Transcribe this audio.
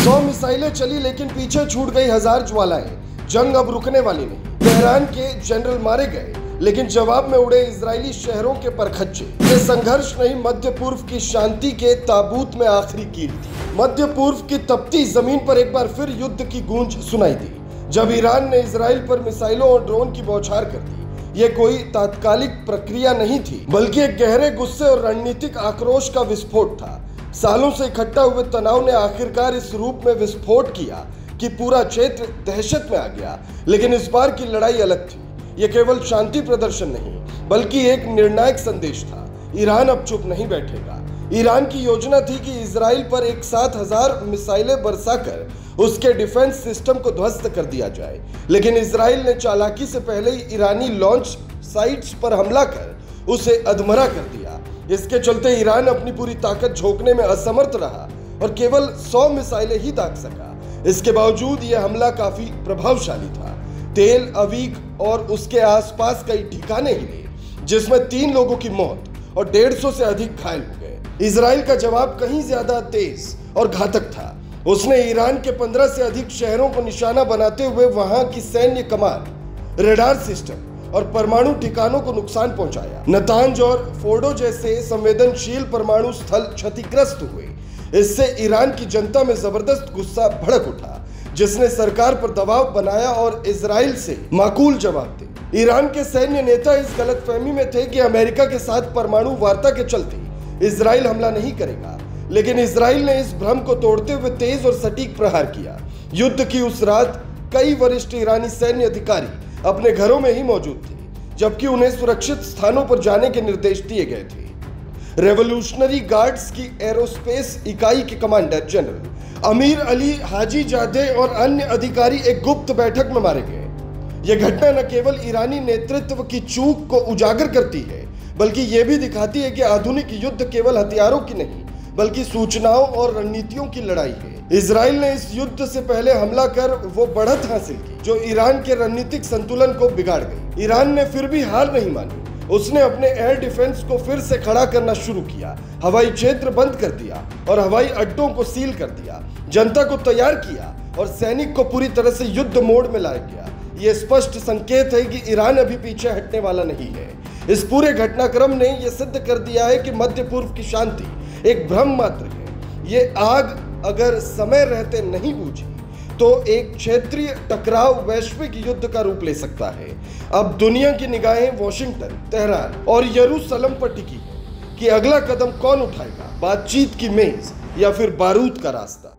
100 मिसाइलें चली लेकिन पीछे छूट गई हजार ज्वालाएं। जंग अब रुकने वाली नहीं। तेहरान के जनरल मारे गए लेकिन जवाब में उड़े इजरायली शहरों के परखच्चे। ये संघर्ष नहीं, मध्य पूर्व की शांति के ताबूत में आखिरी कील थी। मध्य पूर्व की तपती जमीन पर एक बार फिर युद्ध की गूंज सुनाई दी जब ईरान ने इजराइल पर मिसाइलों और ड्रोन की बौछार कर दी। ये कोई तात्कालिक प्रक्रिया नहीं थी बल्कि एक गहरे गुस्से और रणनीतिक आक्रोश का विस्फोट था। सालों से इकट्ठा हुए तनाव ने आखिरकार इस रूप में विस्फोट किया कि पूरा क्षेत्र दहशत में आ गया। लेकिन इस बार की लड़ाई अलग थी। यह केवल शांति प्रदर्शन नहीं बल्कि एक निर्णायक संदेश था। ईरान अब चुप नहीं बैठेगा। ईरान की योजना थी कि इजराइल पर एक साथ 1000 मिसाइलें बरसाकर उसके डिफेंस सिस्टम को ध्वस्त कर दिया जाए। लेकिन इजराइल ने चालाकी से पहले ही ईरानी लॉन्च साइट्स पर हमला कर उसे अधमरा कर दिया। इसके चलते ईरान अपनी पूरी ताकत झोंकने में असमर्थ रहा और केवल 100 मिसाइलें ही दाग सका। इसके बावजूद यह हमला काफी प्रभावशाली था। तेल अवीव और उसके आसपास कई ठिकाने हिले जिसमें 3 लोगों की मौत और 150 से अधिक घायल हो गए। इजराइल का जवाब कहीं ज्यादा तेज और घातक था। उसने ईरान के 15 से अधिक शहरों को निशाना बनाते हुए वहां की सैन्य कमान, रडार सिस्टम और परमाणु ठिकानों को नुकसान पहुंचाया। नतांज और फोर्डो जैसे संवेदनशील परमाणु स्थल क्षतिग्रस्त हुए। इससे ईरान की जनता में जबरदस्त गुस्सा भड़क उठा जिसने सरकार पर दबाव बनाया और इजराइल से माकूल जवाब दे। ईरान के सैन्य नेता इस गलतफहमी में थे कि अमेरिका के साथ परमाणु वार्ता के चलते इजराइल हमला नहीं करेगा। लेकिन इजराइल ने इस भ्रम को तोड़ते हुए तेज और सटीक प्रहार किया। युद्ध की उस रात कई वरिष्ठ ईरानी सैन्य अधिकारी अपने घरों में ही मौजूद थे जबकि उन्हें सुरक्षित स्थानों पर जाने के निर्देश दिए गए थे। रेवोल्यूशनरी गार्ड्स की एरोस्पेस इकाई के commander general Amir Ali Hajizade और अन्य अधिकारी एक गुप्त बैठक में मारे गए। यह घटना न केवल ईरानी नेतृत्व की चूक को उजागर करती है बल्कि यह भी दिखाती है कि आधुनिक युद्ध केवल हथियारों की नहीं बल्कि सूचनाओं और रणनीतियों की लड़ाई है। इजराइल ने इस युद्ध से पहले हमला कर वो बढ़त हासिल की जो ईरान के रणनीतिक संतुलन को बिगाड़ गई। ईरान ने फिर भी हार नहीं मानी। उसने अपने एयर डिफेंस को फिर से खड़ा करना शुरू किया, हवाई क्षेत्र बंद कर दिया और हवाई अड्डों को सील कर दिया, जनता को तैयार किया और सैनिक को पूरी तरह से युद्ध मोड में लाया गया। ये स्पष्ट संकेत है कि ईरान अभी पीछे हटने वाला नहीं है। इस पूरे घटनाक्रम ने यह सिद्ध कर दिया है कि मध्य पूर्व की शांति एक भ्रम मात्र है। ये आग अगर समय रहते नहीं बुझी तो एक क्षेत्रीय टकराव वैश्विक युद्ध का रूप ले सकता है। अब दुनिया की निगाहें वॉशिंगटन, तेहरान और यरूशलेम पर टिकी है कि अगला कदम कौन उठाएगा, बातचीत की मेज या फिर बारूद का रास्ता।